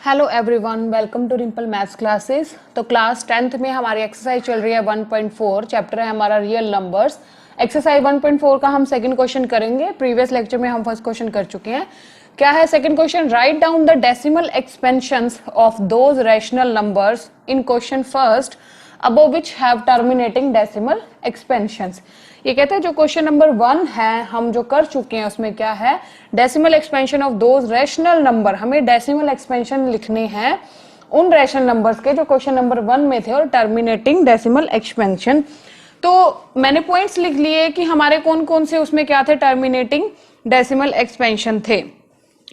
Hello everyone, welcome to Rimple maths classes. तो class 10th में हमारी एक्सरसाइज चल रही है 1.4, चैप्टर है हमारा रियल नंबर्स। एक्सरसाइज 1.4 का हम सेकंड क्वेश्चन करेंगे। प्रीवियस लेक्चर में हम फर्स्ट क्वेश्चन कर चुके हैं। क्या है second question? Write down the decimal expansions of those rational numbers in question first above which have terminating decimal expansions। ये कहते हैं जो क्वेश्चन नंबर 1 है हम जो कर चुके हैं उसमें क्या है, decimal expansion of those rational number. हमें डेसिमल एक्सपेंशन लिखने हैं उन रैशनल नंबर्स के जो क्वेश्चन नंबर 1 में थे और टर्मिनेटिंग डेसिमल एक्सपेंशन। तो मैंने पॉइंट्स लिख लिए कि हमारे कौन कौन से उसमें क्या थे, टर्मिनेटिंग डेसिमल एक्सपेंशन थे।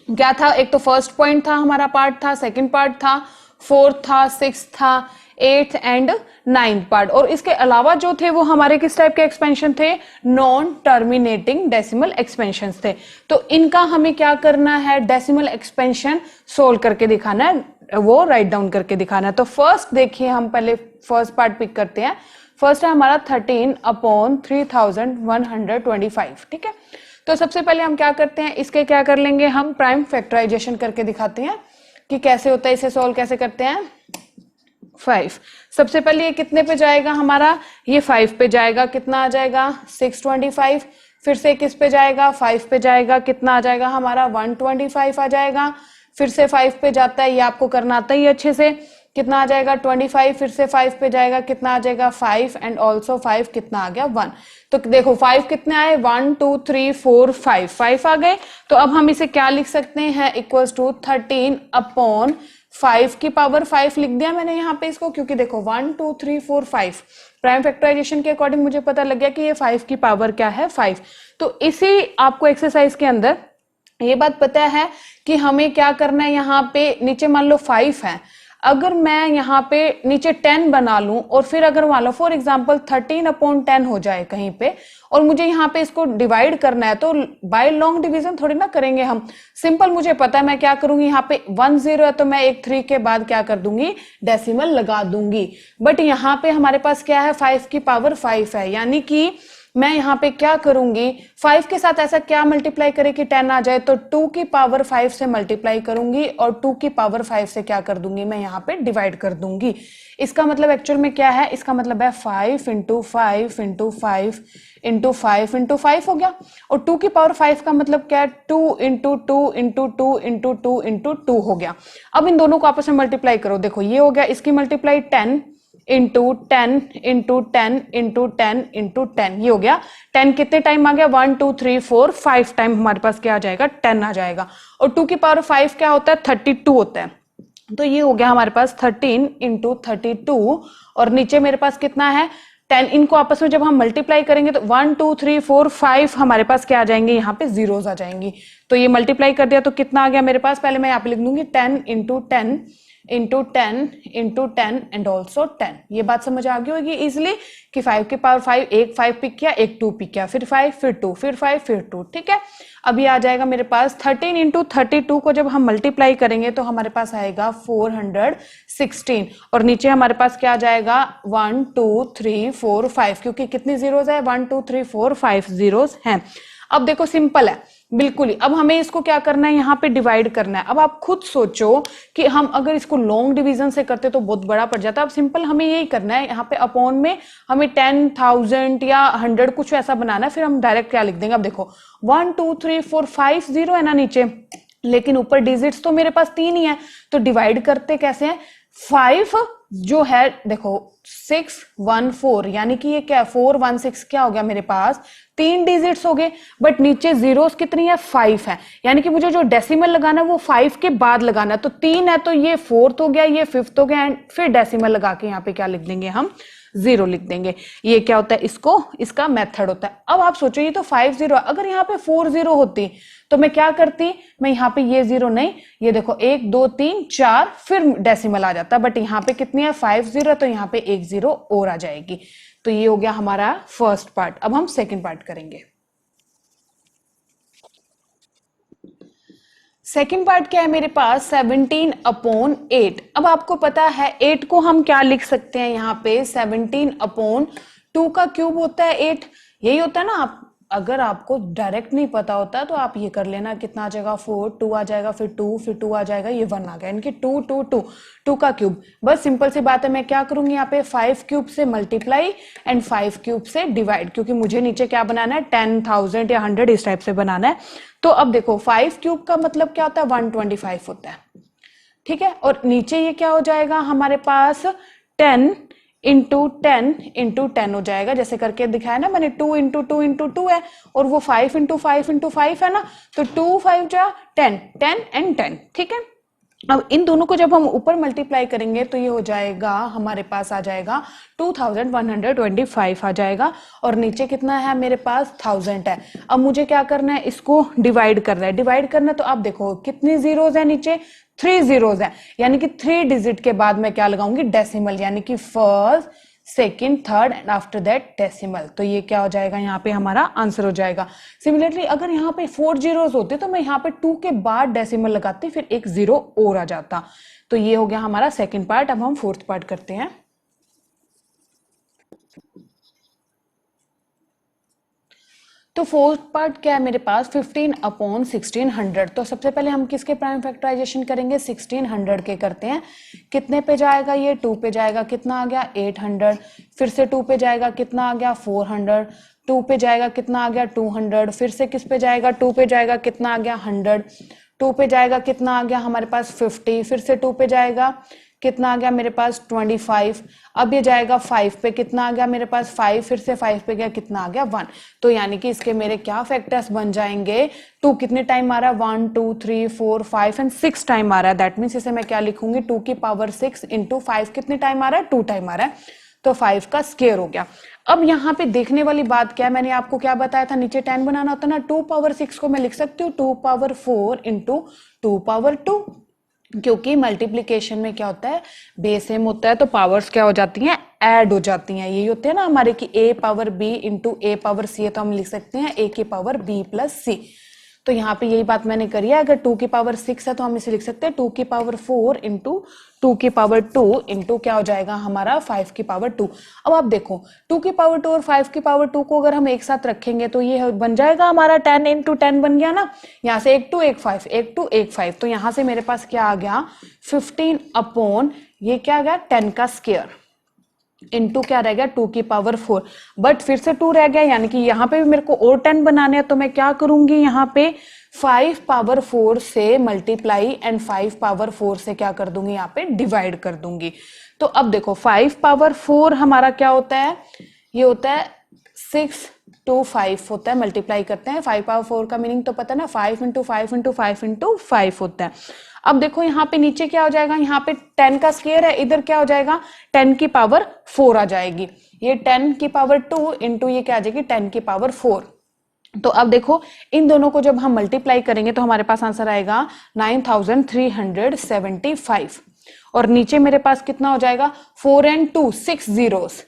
क्या था? एक तो फर्स्ट पॉइंट था, हमारा पार्ट था, सेकंड पार्ट था, फोर्थ था, सिक्स था, 8th एंड 9th पार्ट। और इसके अलावा जो थे वो हमारे किस टाइप के एक्सपेंशन थे? नॉन टर्मिनेटिंग डेसिमल एक्सपेंशन थे। तो इनका हमें क्या करना है, डेसिमल एक्सपेंशन सोल्व करके दिखाना है, वो राइट डाउन करके दिखाना है। तो फर्स्ट देखिए, हम पहले फर्स्ट पार्ट पिक करते हैं। फर्स्ट है हमारा 13/3125। ठीक है, तो सबसे पहले हम क्या करते हैं, इसके क्या कर लेंगे, हम प्राइम फैक्टराइजेशन करके दिखाते हैं कि कैसे होता है, इसे सोल्व कैसे करते हैं। 5 सबसे पहले ये कितने पे जाएगा हमारा, ये 5 पे जाएगा, कितना आ जाएगा 625। फिर से किस पे जाएगा, 5 पे जाएगा, कितना आ जाएगा हमारा 125 आ जाएगा। फिर से 5 पे जाता है, ये आपको करना आता ही अच्छे से, कितना आ जाएगा 25। फिर से 5 पे जाएगा, कितना आ जाएगा 5 एंड ऑल्सो 5, कितना आ गया 1। तो देखो 5 कितने आए, 1 2 3 4 5 आ गए। तो अब हम इसे क्या लिख सकते हैं, इक्वल्स टू 13/5 की पावर 5 लिख दिया मैंने यहाँ पे इसको, क्योंकि देखो 1 2 3 4 5 प्राइम फैक्टराइजेशन के अकॉर्डिंग मुझे पता लग गया कि ये 5 की पावर क्या है, 5। तो इसी आपको एक्सरसाइज के अंदर ये बात पता है कि हमें क्या करना है, यहाँ पे नीचे मान लो 5 है, अगर मैं यहाँ पे नीचे 10 बना लूं और फिर अगर मान लो फॉर एग्जाम्पल 13/10 हो जाए कहीं पे, और मुझे यहाँ पे इसको डिवाइड करना है, तो बाय लॉन्ग डिवीजन थोड़ी ना करेंगे हम, सिंपल मुझे पता है मैं क्या करूंगी, यहाँ पे 1 0 है तो मैं एक 3 के बाद क्या कर दूंगी, डेसिमल लगा दूंगी। बट यहाँ पे हमारे पास क्या है, 5 की पावर 5 है, यानी कि मैं यहाँ पे क्या करूंगी, 5 के साथ ऐसा क्या मल्टीप्लाई करे कि 10 आ जाए, तो 2 की पावर 5 से मल्टीप्लाई करूंगी और 2 की पावर 5 से क्या कर दूंगी, मैं यहाँ पे डिवाइड कर दूंगी। इसका मतलब एक्चुअल में क्या है, इसका मतलब है 5 इंटू 5 इंटू 5 इंटू 5 इंटू 5 हो गया। और 2 की पावर 5 का मतलब क्या है, 2 इंटू 2 इंटू 2 इंटू 2 इंटू 2 हो गया। अब इन दोनों को आपस में मल्टीप्लाई करो, देखो ये हो गया, इसकी multiply 10 into 10 into 10 into 10 into 10, ये हो गया 10 कितने टाइम आ गया, 1 2 3 4 5 टाइम हमारे पास क्या आ जाएगा, 10 आ जाएगा। और 2 की पावर 5 क्या होता है, 32 होता है। तो ये हो गया हमारे पास 13 इंटू 32, और नीचे मेरे पास कितना है 10। इनको आपस में जब हम मल्टीप्लाई करेंगे तो 1 2 3 4 5 हमारे पास क्या आ जाएंगे, यहाँ पे जीरोस आ जाएंगी। तो ये मल्टीप्लाई कर दिया तो कितना आ गया मेरे पास, पहले मैं यहाँ पे लिख दूंगी 10 into 10 into 10 into 10 and also 10। ये बात समझ आ गई होगी इजिली कि 5 की पावर 5, एक 5 पिक किया, एक 2 पिक किया, फिर 5 फिर 2 फिर 5 फिर 2। ठीक है, अब ये आ जाएगा मेरे पास 13 इंटू 32 को जब हम मल्टीप्लाई करेंगे तो हमारे पास आएगा 416, और नीचे हमारे पास क्या आ जाएगा 1 2 3 4 5, क्योंकि कितनी जीरोस है, 1 2 3 4 5 जीरोस हैं। अब देखो सिंपल है बिल्कुल ही, अब हमें इसको क्या करना है, यहाँ पे डिवाइड करना है। अब आप खुद सोचो कि हम अगर इसको लॉन्ग डिवीजन से करते तो बहुत बड़ा पड़ जाता। अब सिंपल हमें यही करना है, यहाँ पे अपॉन में हमें 10,000 या 100 कुछ ऐसा बनाना है, फिर हम डायरेक्ट क्या लिख देंगे। अब देखो 1 2 3 4 5 0 है ना नीचे, लेकिन ऊपर डिजिट्स तो मेरे पास 3 ही है, तो डिवाइड करते कैसे हैं, 5 जो है देखो 6 1 4, यानी कि ये क्या 4 1 6 क्या हो गया मेरे पास, 3 डिजिट्स हो गए। बट नीचे जीरोस कितनी है, 5 है, यानी कि मुझे जो डेसिमल लगाना है वो 5 के बाद लगाना है। तो 3 है तो ये 4th हो गया, ये 5th हो गया, एंड फिर डेसिमल लगा के यहाँ पे क्या लिख देंगे हम, 0 लिख देंगे। ये क्या होता है, इसका मेथड होता है। अब आप सोचो ये तो 5 0, अगर यहाँ पे 4 0 होती तो मैं क्या करती, मैं यहाँ पे ये 0 नहीं, ये देखो 1 2 3 4 फिर डेसिमल आ जाता, बट यहाँ पे कितनी है 5 0, तो यहाँ पे 1 0 और आ जाएगी। तो ये हो गया हमारा फर्स्ट पार्ट। अब हम सेकंड पार्ट करेंगे। सेकंड पार्ट क्या है मेरे पास, 17/8। अब आपको पता है 8 को हम क्या लिख सकते हैं, यहाँ पे 17/2 का क्यूब होता है 8, यही होता है ना। आप अगर आपको डायरेक्ट नहीं पता होता तो आप ये कर लेना, कितना आ जाएगा 4, 2 आ जाएगा, फिर 2 आ जाएगा, ये 1 आ गया, इनकी 2 2 2 2 का क्यूब। बस सिंपल सी बात है, मैं क्या करूंगी यहाँ पे 5 क्यूब से मल्टीप्लाई एंड 5 क्यूब से डिवाइड, क्योंकि मुझे नीचे क्या बनाना है 10,000 या 100 इस टाइप से बनाना है। तो अब देखो 5 क्यूब का मतलब क्या होता है 125 होता है, ठीक है। और नीचे ये क्या हो जाएगा हमारे पास 10 इंटू 10 हो जाएगा, जैसे करके दिखाया ना मैंने, 2 इंटू 2 इंटू 2 है, और वो 5 इंटू 5 इंटू 5 है ना, तो 2 5 जा 10 10 एंड 10, ठीक है। अब इन दोनों को जब हम ऊपर मल्टीप्लाई करेंगे तो ये हो जाएगा हमारे पास आ जाएगा 2125 आ जाएगा, और नीचे कितना है मेरे पास 1000 है। अब मुझे क्या करना है, इसको डिवाइड करना है, डिवाइड करना है, तो आप देखो कितनी जीरोस है नीचे, 3 जीरोस है, यानी कि 3 डिजिट के बाद मैं क्या लगाऊंगी डेसिमल, यानी कि first second third and after that decimal. तो ये क्या हो जाएगा यहाँ पे हमारा आंसर हो जाएगा। सिमिलरली अगर यहाँ पे 4 जीरोस होते तो मैं यहाँ पे 2 के बाद डेसिमल लगाती, फिर एक जीरो और आ जाता। तो ये हो गया हमारा सेकेंड पार्ट। अब हम फोर्थ पार्ट करते हैं। तो फोर्थ पार्ट क्या है मेरे पास, 15/1600। तो सबसे पहले हम किसके प्राइम फैक्टराइजेशन करेंगे, 1600 के करते हैं। कितने पे जाएगा ये, 2 पे जाएगा, कितना आ गया 800, फिर से 2 पे जाएगा, कितना आ गया 400, 2 पे जाएगा, कितना आ गया 200, फिर से किस पे जाएगा 2 पे जाएगा, कितना आ गया 100, 2 पे जाएगा, कितना आ गया हमारे पास 50, फिर से 2 पे जाएगा, कितना आ गया मेरे पास 25। अब ये जाएगा 5 पे, कितना आ गया मेरे पास 5, फिर से 5 पे गया, कितना आ गया 1। तो यानी कि इसके मेरे क्या फैक्टर्स बन जाएंगे, 2 कितने टाइम आ रहा है 1 2 3 4 5 एंड 6 टाइम आ रहा है। दैट मीन्स इसे मैं क्या लिखूंगी 2 की पावर 6 इंटू 5 कितने टाइम आ रहा है 2 टाइम आ रहा है, तो 5 का स्क्वायर हो गया। अब यहाँ पे देखने वाली बात क्या है, मैंने आपको क्या बताया था, नीचे 10 बनाना होता ना, 2 पावर 6 को मैं लिख सकती हूँ 2 पावर 4 इंटू 2 पावर 2, क्योंकि मल्टीप्लिकेशन में क्या होता है बेस सेम होता है तो पावर्स क्या हो जाती हैं ऐड हो जाती हैं। यही होते हैं ना हमारे की a power b into a power c है, तो हम लिख सकते हैं a की पावर b प्लस c। तो यहाँ पे यही बात मैंने करी है, अगर 2 की पावर 6 है तो हम इसे लिख सकते हैं 2 की पावर 4 इंटू 2 की पावर 2 इंटू क्या हो जाएगा हमारा 5 की पावर 2। अब आप देखो 2 की पावर 2 और 5 की पावर 2 को अगर हम एक साथ रखेंगे तो ये बन जाएगा हमारा 10 इंटू 10 बन गया ना, यहाँ से 1 2 1 5 1 2 1 5, तो यहाँ से मेरे पास क्या आ गया 15 अपॉन ये क्या आ गया 10 का स्क्वायर इनटू क्या रह गया 2 की पावर 4, बट फिर से 2 रह गया, यानी कि यहाँ पे भी मेरे को और 10 बनाने हैं, तो मैं क्या करूंगी यहाँ पे 5 पावर 4 से मल्टीप्लाई एंड 5 पावर 4 से क्या कर दूंगी यहाँ पे डिवाइड कर दूंगी। तो अब देखो 5 पावर 4 हमारा क्या होता है, ये होता है 6 to 5 होता है, मल्टीप्लाई करते हैं 5 पावर 4 का मीनिंग तो पता है ना 5 इंटू 5 इंटू 5 इंटू 5 होता है। अब देखो यहाँ पे नीचे क्या हो जाएगा, यहाँ पे 10 का स्क्वायर है, इधर क्या हो जाएगा 10 की पावर 4 आ जाएगी, ये 10 की पावर 2 इंटू ये क्या आ जाएगी 10 की पावर 4। तो अब देखो इन दोनों को जब हम मल्टीप्लाई करेंगे तो हमारे पास आंसर आएगा 9375, और नीचे मेरे पास कितना हो जाएगा 4 and 2 6 जीरोस,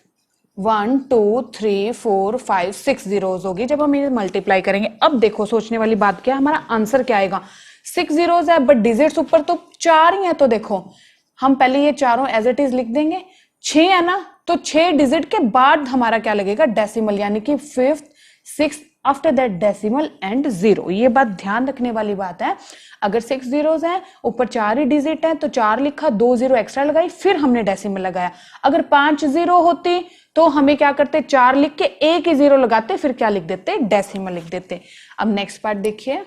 1 2 3 4 5 6 जीरोस होगी जब हम ये मल्टीप्लाई करेंगे। अब देखो सोचने वाली बात क्या है, हमारा आंसर क्या आएगा, 6 जीरोस है बट डिजिट्स ऊपर तो 4 ही है, तो देखो हम पहले ये चारों एज इट इज लिख देंगे, 6 है ना, तो 6 डिजिट के बाद हमारा क्या लगेगा डेसिमल, यानी कि 5th 6th after that decimal and 0। ये बात ध्यान रखने वाली बात है, अगर 6 जीरोस हैं ऊपर 4 ही डिजिट है तो 4 लिखा, 2 जीरो एक्स्ट्रा लगाई, फिर हमने डेसिमल लगाया। अगर 5 जीरो होती तो हमें क्या करते 4 लिख के एक ही जीरो लगाते, फिर क्या लिख देते डेसिमल लिख देते। अब नेक्स्ट पार्ट देखिए,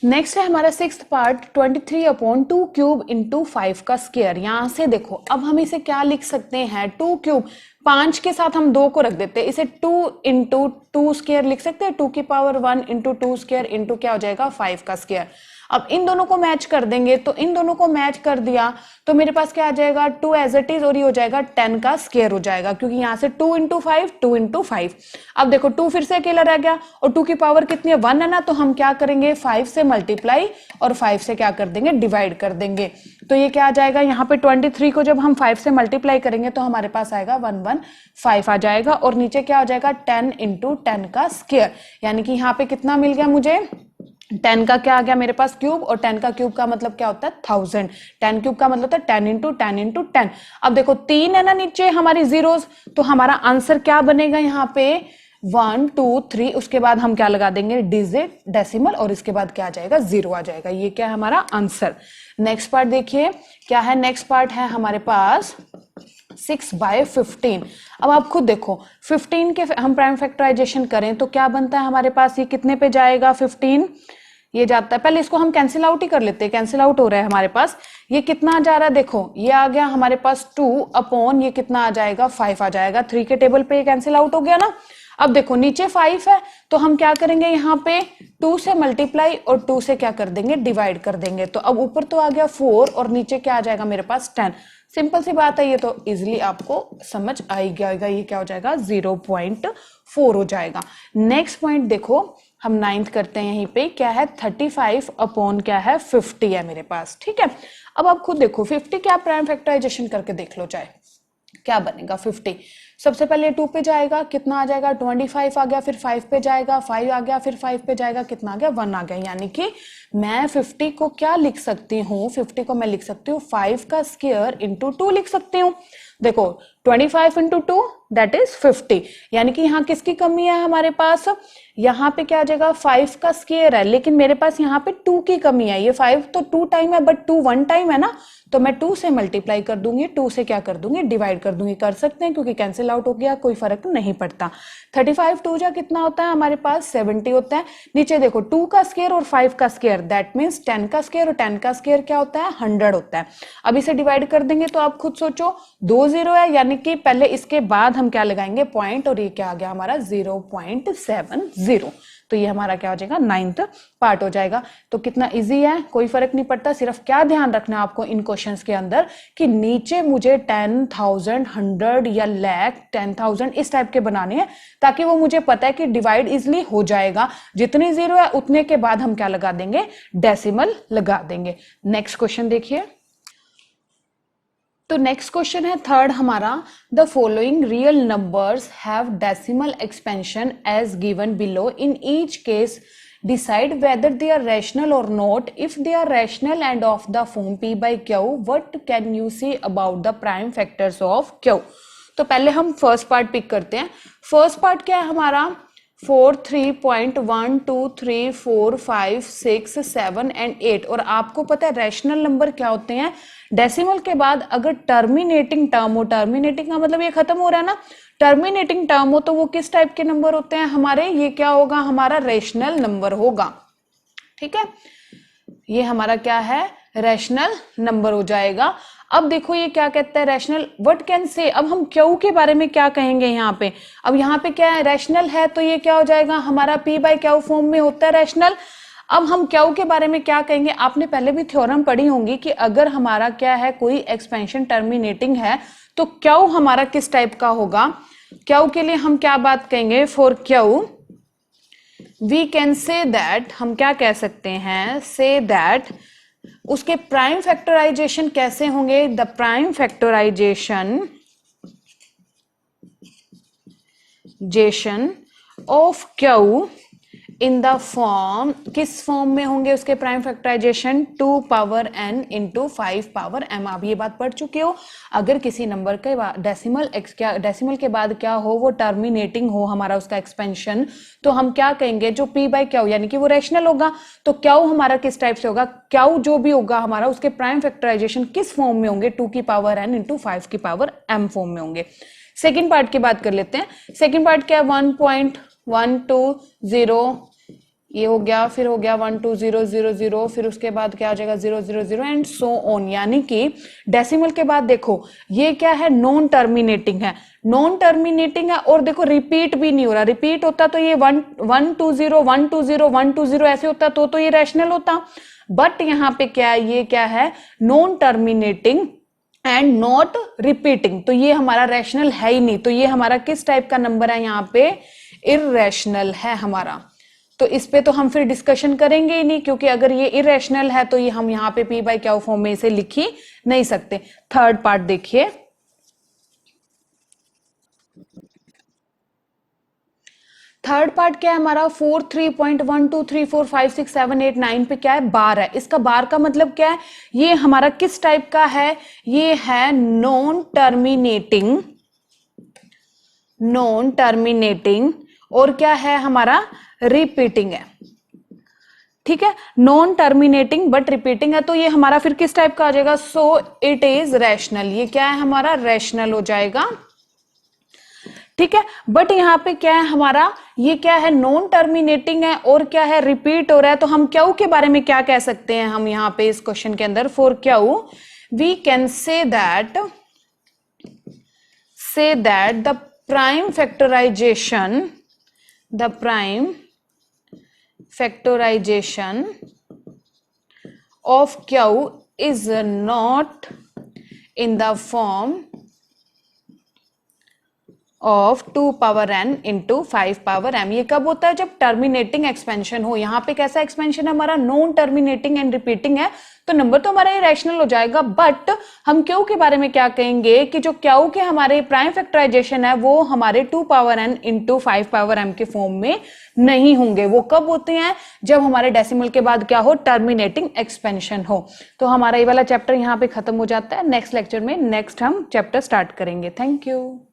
नेक्स्ट है हमारा 6th पार्ट 23/2 क्यूब इंटू 5 का स्क्वायर। यहां से देखो अब हम इसे क्या लिख सकते हैं 2 क्यूब, 5 के साथ हम 2 को रख देते हैं, इसे 2 इंटू 2 स्क्वायर लिख सकते हैं, 2 की पावर 1 इंटू 2 स्क्वायर इंटू क्या हो जाएगा 5 का स्क्वायर। अब इन दोनों को मैच कर देंगे, तो इन दोनों को मैच कर दिया तो मेरे पास क्या आ जाएगा 2 एज इट इज, और ये हो जाएगा 10 का स्क्वायर हो जाएगा, क्योंकि यहां से 2 इंटू 5 2 इंटू 5। अब देखो 2 फिर से अकेला रह गया, और 2 की पावर कितनी है 1 है ना, तो हम क्या करेंगे 5 से मल्टीप्लाई और 5 से क्या कर देंगे डिवाइड कर देंगे। तो ये क्या आ जाएगा यहाँ पे 23 को जब हम 5 से मल्टीप्लाई करेंगे तो हमारे पास आएगा 115 आ जाएगा, और नीचे क्या हो जाएगा 10 इंटू 10 का स्क्वायर, यानी कि यहाँ पे कितना मिल गया मुझे 10 का क्या आ गया मेरे पास क्यूब, और 10 का क्यूब का मतलब क्या होता है 1000, 10 क्यूब का मतलब होता है 10 इंटू 10 इंटू 10। अब देखो 3 है ना नीचे हमारी जीरोस, तो हमारा आंसर क्या बनेगा यहाँ पे 1 2 3, उसके बाद हम क्या लगा देंगे डिजिट डेसिमल, और इसके बाद क्या आ जाएगा 0 आ जाएगा। ये क्या है हमारा आंसर। नेक्स्ट पार्ट देखिए क्या है, नेक्स्ट पार्ट है हमारे पास 6/15। अब आप खुद देखो 15 के हम प्राइम फैक्टराइजेशन करें तो क्या बनता है हमारे पास, ये कितने पे जाएगा 15, ये जाता है, पहले इसको हम कैंसिल आउट ही कर लेते हैं, कैंसिल आउट हो रहा है हमारे पास। ये कितना जा रहा है देखो, ये आ गया हमारे पास 2 अपॉन ये कितना आ जाएगा 5 आ जाएगा, 3 के टेबल पे ये कैंसिल आउट हो गया ना। अब देखो नीचे 5 है तो हम क्या करेंगे यहाँ पे 2 से मल्टीप्लाई और 2 से क्या कर देंगे डिवाइड कर देंगे, तो अब ऊपर तो आ गया 4 और नीचे क्या आ जाएगा मेरे पास 10। सिंपल सी बात है, ये तो इजिली आपको समझ आई जाएगा, ये क्या हो जाएगा 0.4 हो जाएगा। नेक्स्ट पॉइंट देखो हम 9th करते हैं, यहीं पे क्या है 35 अपॉन क्या है 50 है मेरे पास, ठीक है। अब आप खुद देखो 50 क्या प्राइम फैक्टराइजेशन करके देख लो चाहे क्या बनेगा 50। सबसे पहले 2 पे जाएगा कितना आ जाएगा 25 आ गया, फिर 5 पे जाएगा 5 आ गया, फिर 5 पे जाएगा कितना आ गया 1 आ गया, यानी कि मैं 50 को क्या लिख सकती हूँ, 50 को मैं लिख सकती हूँ 5 का स्क्वायर इंटू 2 लिख सकती हूँ। देखो 25 इंटू 2 दैट इज 50, यानी कि यहाँ किसकी कमी है हमारे पास, यहाँ पे क्या आ जाएगा 5 का स्क्वायर है, लेकिन मेरे पास यहाँ पे 2 की कमी है। ये 5 तो 2 टाइम है बट 2 1 टाइम है ना, तो मैं 2 से मल्टीप्लाई कर दूंगी, 2 से क्या कर दूंगी डिवाइड कर दूंगी, कर सकते हैं क्योंकि कैंसिल आउट हो गया, कोई फर्क नहीं पड़ता। 35 2 जा कितना होता है हमारे पास 70 होता है। नीचे देखो 2 का स्क्वायर और 5 का स्क्वायर दैट मीन्स 10 का स्क्वायर और 10 का स्क्वायर क्या होता है 100 होता है। अब इसे डिवाइड कर देंगे तो आप खुद सोचो 2 0 है, यानी कि पहले इसके बाद हम क्या लगाएंगे पॉइंट, और ये क्या आ गया हमारा 0.70, तो ये हमारा क्या हो जाएगा 9th पार्ट हो जाएगा। तो कितना इजी है, कोई फर्क नहीं पड़ता, सिर्फ क्या ध्यान रखना है आपको इन क्वेश्चंस के अंदर कि नीचे मुझे 10,000 100 या लाख 10,000 इस टाइप के बनाने हैं, ताकि वो मुझे पता है कि डिवाइड इजिली हो जाएगा। जितनी जीरो है उतने के बाद हम क्या लगा देंगे डेसिमल लगा देंगे। नेक्स्ट क्वेश्चन देखिए, तो नेक्स्ट क्वेश्चन है थर्ड हमारा, the following real numbers have decimal expansion as given below, in each case decide whether they are rational or not. If they are rational and of the form p by q, what can you say about the prime factors of q? तो पहले हम first part pick करते हैं। First part क्या है हमारा 4 3.1 2 3 4 5 6 7 and 8, और आपको पता है रैशनल नंबर क्या होते हैं, डेसिमल के बाद अगर टर्मिनेटिंग टर्म हो, टर्मिनेटिंग का मतलब ये खत्म हो रहा है ना, टर्मिनेटिंग टर्म हो तो वो किस टाइप के नंबर होते हैं हमारे, ये क्या होगा हमारा रैशनल नंबर होगा, ठीक है। ये हमारा क्या है रैशनल नंबर हो जाएगा। अब देखो ये क्या कहता है रैशनल, व्हाट कैन से, अब हम क्यू के बारे में क्या कहेंगे यहाँ पे, अब यहाँ पे क्या है रैशनल है तो ये क्या हो जाएगा हमारा पी बाय क्यू फॉर्म में होता है रैशनल। अब हम क्यू के बारे में क्या कहेंगे, आपने पहले भी थ्योरम पढ़ी होंगी कि अगर हमारा क्या है कोई एक्सपेंशन टर्मिनेटिंग है तो क्यू हमारा किस टाइप का होगा। क्यू के लिए हम क्या बात कहेंगे, for Q we can say that, हम क्या कह सकते हैं से दैट, उसके प्राइम फैक्टराइजेशन कैसे होंगे, the prime factorization of Q in the form, किस फॉर्म में होंगे उसके prime factorization 2 power n into 5 power m। आप ये बात पढ़ चुके हो, अगर किसी नंबर के डेसिमल के बाद क्या हो वो टर्मिनेटिंग हो हमारा उसका एक्सपेंशन, तो हम क्या कहेंगे जो p बाय क्यू यानी कि वो रैशनल होगा, तो क्यू हमारा किस टाइप से होगा, क्यू जो भी होगा हमारा उसके प्राइम फैक्टराइजेशन किस फॉर्म में होंगे 2 की पावर n इंटू 5 की पावर m फॉर्म में होंगे। सेकेंड पार्ट की बात कर लेते हैं। सेकेंड पार्ट क्या है 1.120 ये हो गया, फिर हो गया 12000, फिर उसके बाद क्या आ जाएगा 000 एंड सो ऑन, यानी कि डेसिमल के बाद देखो ये क्या है नॉन टर्मिनेटिंग है, नॉन टर्मिनेटिंग है, और देखो रिपीट भी नहीं हो रहा, रिपीट होता तो ये 120 ऐसे होता तो ये रैशनल होता, बट यहाँ पे क्या है ये क्या है non terminating and not repeating, तो ये हमारा रैशनल है ही नहीं, तो ये हमारा किस टाइप का नंबर है यहाँ पे इररेशनल है हमारा। तो इस पे तो हम फिर डिस्कशन करेंगे ही नहीं, क्योंकि अगर ये इरेशनल है तो ये हम यहाँ पे पी बाय क्यू फॉर्म में इसे लिख ही नहीं सकते। थर्ड पार्ट देखिए, थर्ड पार्ट क्या है हमारा 4 3.1 2 3 4 5 6 7 8 9 पे क्या है बार है। इसका बार का मतलब क्या है, ये हमारा किस टाइप का है, ये है नॉन टर्मिनेटिंग और क्या है हमारा रिपीटिंग है। ठीक है, नॉन टर्मिनेटिंग बट रिपीटिंग है, तो ये हमारा फिर किस टाइप का आ जाएगा, सो इट इज रैशनल, ये क्या है हमारा रैशनल हो जाएगा। ठीक है, बट यहां पे क्या है हमारा, ये क्या है नॉन टर्मिनेटिंग है और क्या है रिपीट हो रहा है, तो हम क्यू के बारे में क्या कह सकते हैं हम यहां पे इस क्वेश्चन के अंदर, for Q we can say that the prime factorization of Q is not in the form of 2 power n into 5 power m। ये कब होता है, जब टर्मिनेटिंग एक्सपेंशन हो। यहाँ पे कैसा एक्सपेंशन है हमारा, नॉन टर्मिनेटिंग एंड रिपीटिंग है, तो नंबर तो हमारा इरेशनल हो जाएगा। बट हम क्यू के बारे में क्या कहेंगे कि जो क्यू के हमारे प्राइम फैक्टराइजेशन है वो हमारे 2 power n into 5 power m के फॉर्म में नहीं होंगे। वो कब होते हैं, जब हमारे डेसिमल के बाद क्या हो, टर्मिनेटिंग एक्सपेंशन हो। तो हमारा ये वाला चैप्टर यहाँ पे खत्म हो जाता है। नेक्स्ट लेक्चर में नेक्स्ट हम चैप्टर स्टार्ट करेंगे। Thank you.